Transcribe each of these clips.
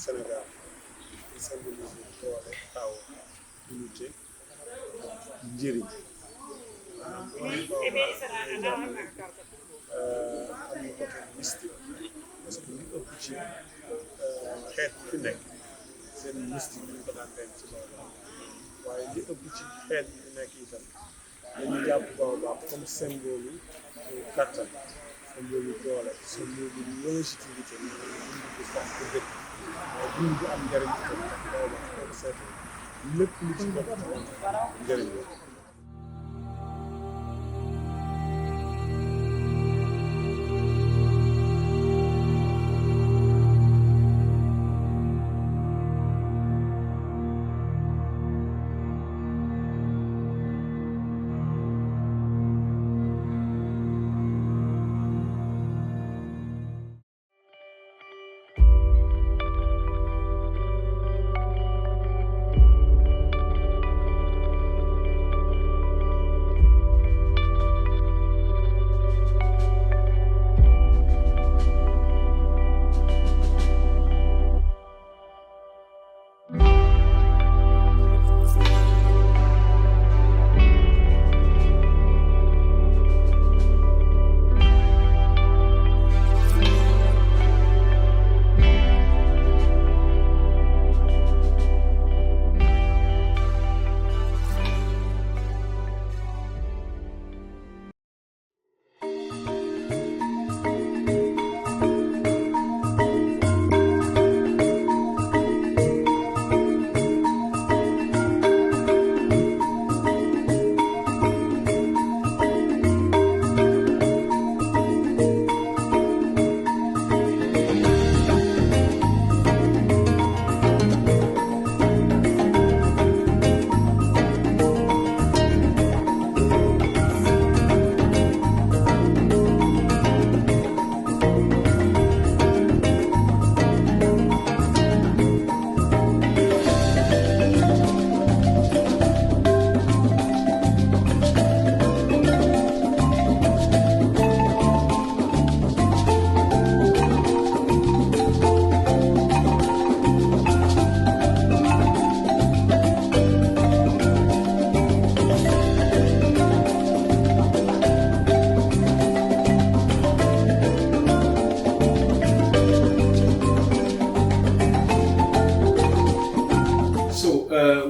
Sénégal di symboliser doole taw unité njëriñ maanaam bu ñu am na côté mystique parce que li ëpp ci xeet fi nekk seen mystique ñu ko daan denc ci loolu waaye li ëpp ci xeet yi fi nekk itam dañu jàpp baobab comme symbole yu kattan symbole yu doole symbole yu longévité dund bu sax bu dëkk waaye dund bu am njëriñ itam baobab comme seetlu lépp lu ci bokk njëriñ la.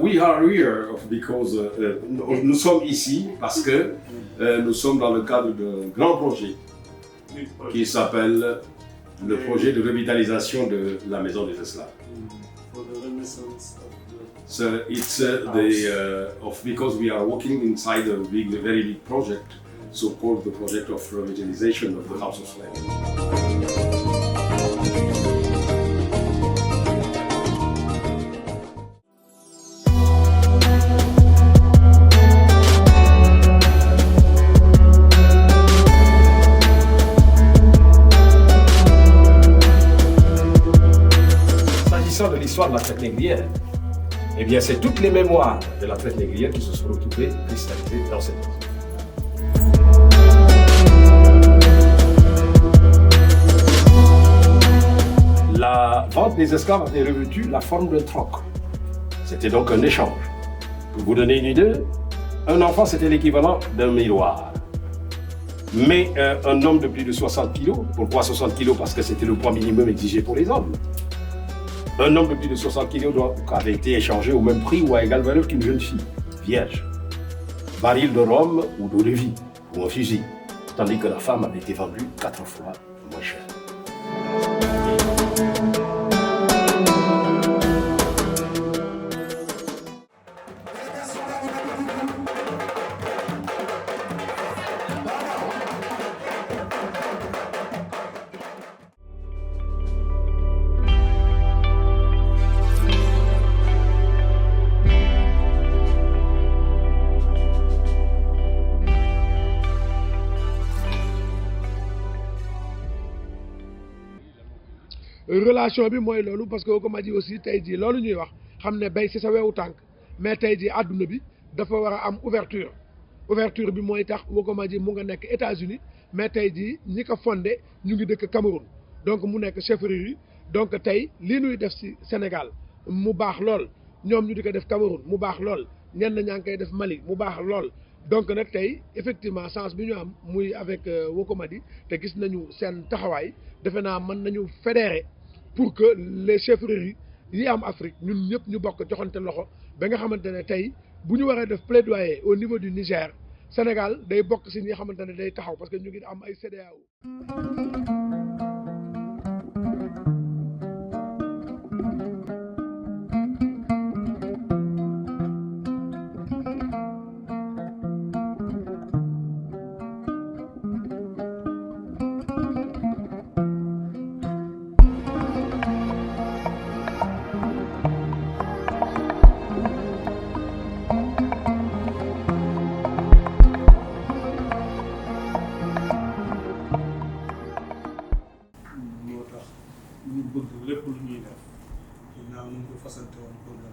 We are here because nous sommes ici parce que nous sommes dans le cadre d'un grand projet qui s'appelle le projet de revitalisation de la Maison des Esclaves. So it's because we are working inside a very big project, so called the project of revitalization of the House of Slavery. De l'histoire de la traite négrière, eh bien c'est toutes les mémoires de la traite négrière qui se sont retrouvées cristallisées dans cette maison. La vente des esclaves avait revêtu la forme d'un troc. C'était donc un échange. Pour vous donner une idée, un enfant c'était l'équivalent d'un miroir. Mais un homme de plus de 60 kg, pourquoi 60 kg? Parce que c'était le poids minimum exigé pour les hommes. Un homme de plus de 60 kg avait été échangé au même prix ou à égale valeur qu'une jeune fille, vierge. Baril de rhum ou d'eau de vie, ou un fusil. Tandis que la femme avait été vendue 4 fois moins cher. relation bi mooy loolu parce que comme a dit aussi tey jii loolu ñuy wax xam ne bay ci sa wewu tànk mais tey jii àdduna bi dafa war a am ouverture bi mooy tax Wokoma ji mu nga nekk États-Unis mais tey jii ñi ko fondé ñu ngi dëkk Cameroun donc mu nekk chefferie donc tey lii nuy def ci Sénégal mu baax lool ñoom ñu di ko def Cameroun mu baax lool ñenn ñaa ngi koy def Mali mu baax lool donc nag tey effectivement chance bi ñu am muy avec Wokomadi te gis nañu seen taxawaay defe naa mën nañu fédérer pour que les chefferies yi am Afrique ñun ñëpp ñu bokk joxante loxo ba nga xamante ne tey bu ñu waree def plaidoyer au niveau du Niger Sénégal day bokk ci ñi nga xamante ne day taxaw parce que ñu ngi am ay CEDEAO. ñu bëgg lépp lu ñuy def ginnaaw ñu ko fasante woon pour la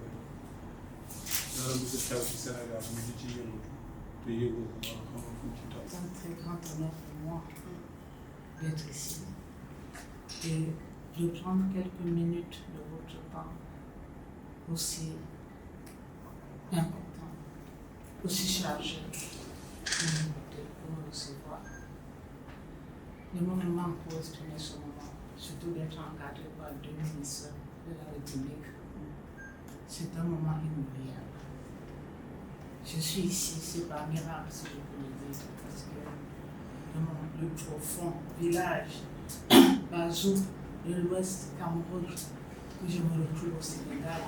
dara lu ci xew ci Sénégal ñu di ci yëngatu te yëgoo ko wala xamal fu ci taw. C'est un très grand honneur pour moi d'être ici et de prendre quelques minutes de votre temps aussi important, aussi chargé pour me recevoir. Le moment pose tenir ce moment, surtout d'être encadré par deux ministres de la République. C'est un moment inoubliable. Je suis ici, c'est pas miracle si je peux le dire, parce que dans mon plus profond village, Bazou, de l'Ouest Cameroun, que je me retrouve au Sénégal.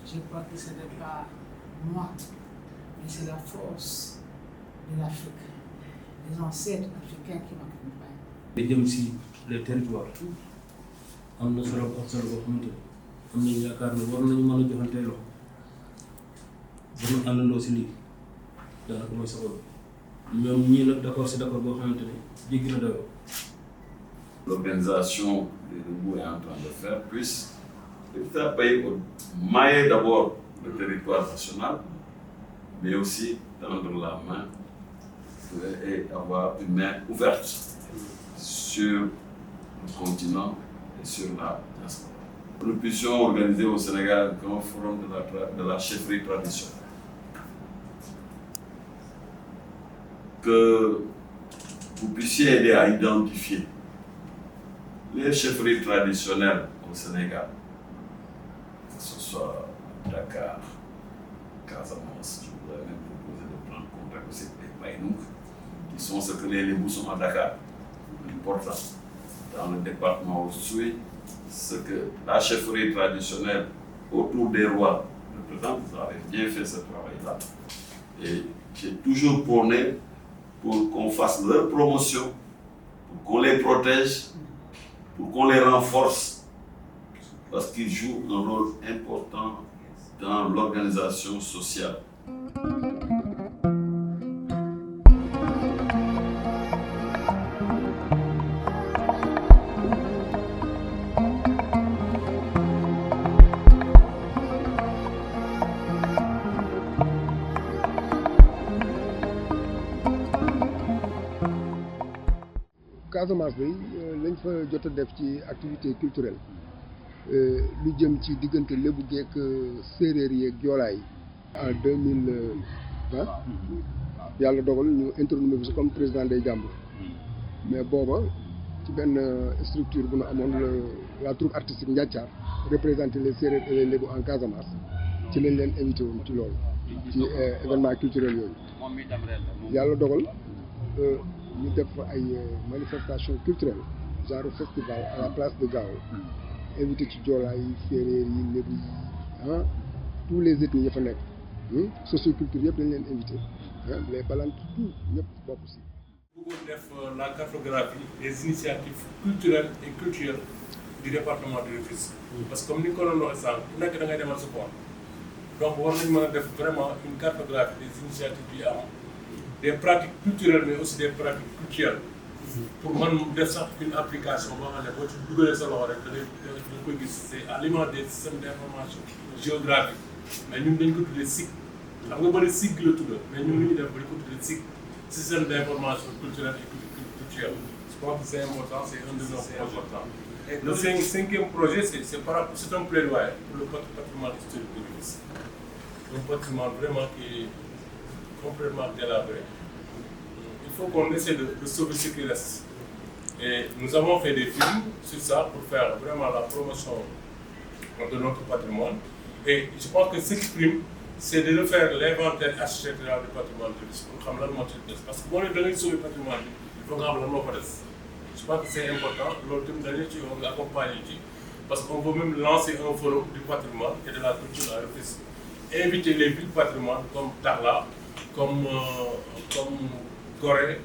Je crois que ce n'est pas moi, mais c'est la force de l'Afrique, les ancêtres africains qui m'accompagnent. di jëm si les territoires am na solo ak solo boo xamante ne am nañu yaakaar ne war nañu mën a joxante loxo ba ñu àndandoo si lii daanaka mooy sabab ñoom ñii nag d'accord si d'accord boo xamante ne jéggi na dayoo. L'organisation des Debout est en train de faire puisse petit à petit mailler d'abord le territoire national, mais aussi tendre la main et avoir une main ouverte sur le continent et sur la diaspora. Nous puissions organiser au Sénégal un grand forum de la chefferie traditionnelle. Que vous puissiez aider à identifier les chefferies traditionnelles au Sénégal, que ce soit Dakar, Casamance, je voudrais même proposer de prendre contact aussi avec Baïnouk, qui sont ce que les Lébous sont à Dakar, important. Dans le département Oussoué, ce que la chefferie traditionnelle autour des rois représente, vous avez bien fait ce travail-là. Et j'ai toujours prôné pour qu'on fasse leur promotion, pour qu'on les protège, pour qu'on les renforce, parce qu'ils jouent un rôle important dans l'organisation sociale. Casamance bi lañ fa jot a def ci activité culturelle lu jëm ci diggante lébu geek séeréer yeeg joolaay en 2020 yàlla dogal ñu intronisé bi comme président des Jàmbur mais booba ci benn structure bu nu amoon la troupe artistique Ndiathiar représenté les séeréer et les lébu en Casamance ci lañ leen invité woon ci loolu ci événement culturel yooyu yàlla dogal ñu def ay manifestation culturelle genre festival à la place de Gao invité ci joolaa yi séeréer yi lébu yi tous les ethnies yi fa nekk socioculture yëpp dañ leen invité les balantes tout ñëpp bokk si. bëggoon def la cartographie des initiatives culturelles et culturelles du département de Rufisque. Parce que comme ni ko doon waxee sànq ku nekk da ngay demal sa bopp donc war nañ mën a def vraiment une cartographie des initiatives yi am. Des pratiques culturelles mais aussi des pratiques culturelles pour mën def sax une application boo xam ne boo ci dugalee sa loxo rek da nga koy gis c'est à l'image des systèmes d'information géographique mais ñun dañ ko tuddee SIG xam nga bëri SIG la tudd mais ñun li ñu def dañ ko tuddee SIG système d'information culturelle et culturelle je crois que c'est important c'est un de nos projets Et le cinquième projet, c'est un plaidoyer pour le patrimoine historique de Rufisque. Un patrimoine vraiment qui est complètement délabré. Il faut qu'on essaie de sauver ce qui reste. Et nous avons fait des films sur ça pour faire vraiment la promotion de notre patrimoine. Et je pense que ce qui prime, c'est de refaire l'inventaire architectural du patrimoine de Rufisque pour xam lan moo ci des. Parce que boo nee da ngay sauver patrimoine bi, il faut nga xam lan moo fa des. Je pense que c'est important, loolu tamit dañu ci accompagner ci parce qu'on veut même lancer un forum du patrimoine et de la culture à Rufisque. Inviter les villes patrimoine comme Dakhla, comme Gorée,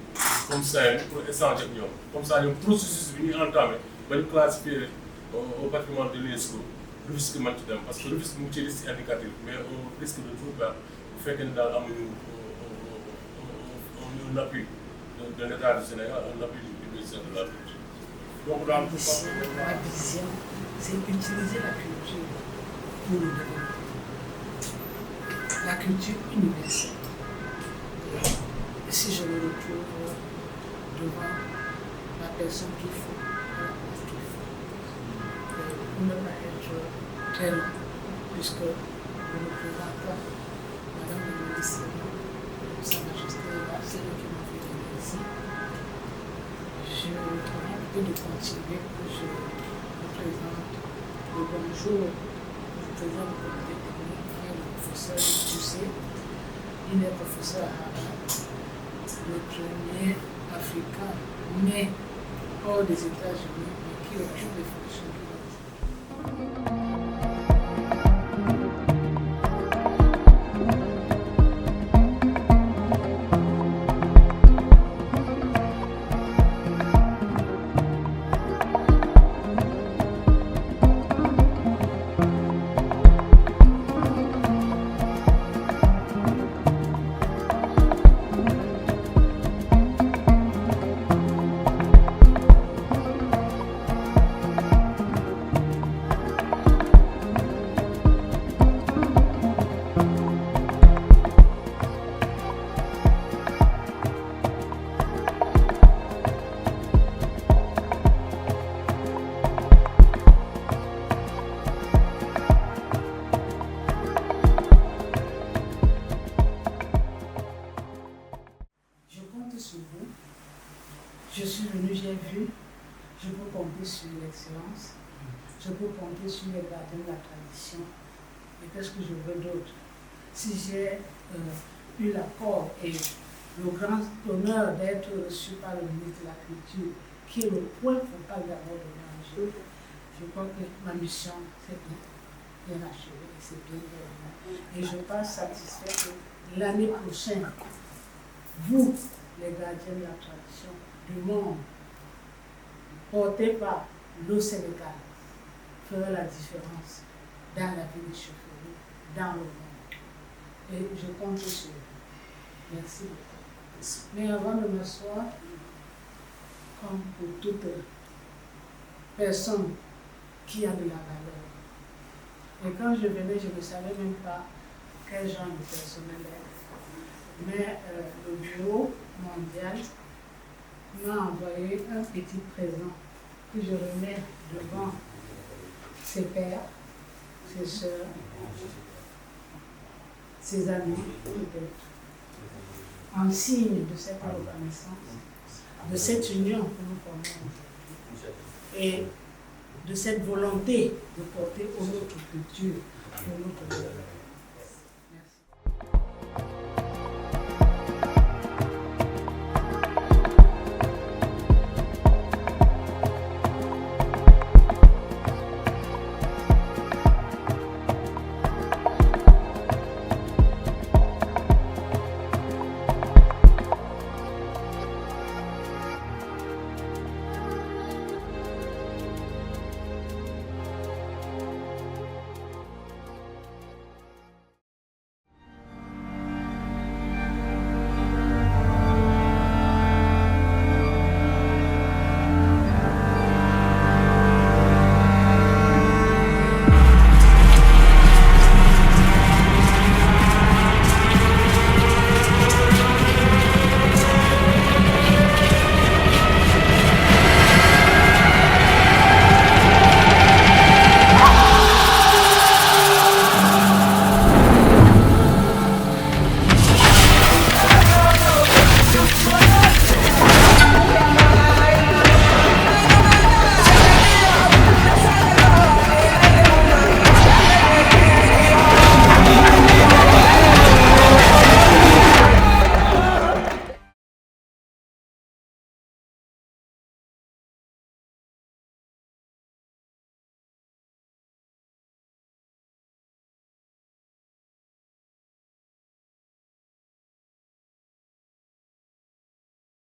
comme Saint-Louis pour échanger ak ñoom. Comme ça ñoom processus bi ñuy entamé ba ñu classifier au patrimoine de l'UNESCO Rufisque mën ci dem parce que Rufisque mu ngi ci liste indicative mais on risque de tout perdre bu fekkee ne daal amuñu un appui de l'État du Sénégal, un appui du ministère de la Culture. Donc dans tout ça, ma vision, c'est utiliser la culture pour le développement. La culture universelle. Et si je me retrouve devant la personne qu'il faut, à la place qu'il faut, pour ne pas être très long, puisque le représentant, Madame la ministre, Sa Majesté, c'est lui qui m'a fait venir ici. Je reprends de continuer que je représente le bonjour, je présente le comité technique, qui est le professeur Tussé. Il est professeur à Harvard, le premier africain né hors des États-Unis, mais qui occupe des fonctions diplomatiques. Je suis venu, j'ai vu, je peux compter sur l'excellence, je peux compter sur les gardiens de la tradition. Et qu'est-ce que je veux d'autre? Si j'ai eu l'accord et le grand honneur d'être reçu par le ministre de la Culture, qui est le point focal d'abord de l'ONG, je crois que ma mission, c'est bien achevée, c'est bien réalisé. Et je pense satisfait que l'année prochaine, vous, les gardiens de la tradition du monde, portés par le Sénégal, ferez la différence dans la vie des chauffeurs, dans le monde. Et je compte sur vous. Merci beaucoup. Mais avant de m'asseoir, comme pour toute personne qui a de la valeur, et quand je venais, je ne savais même pas quel genre de personnel être. Mais le bureau mondial m'a envoyé un petit présent que je remets devant ses pères, ses soeurs, ses amis, peut-être, en signe de cette reconnaissance, de cette union que nous formons aujourd'hui, et de cette volonté de porter au notre culture, au notre développement.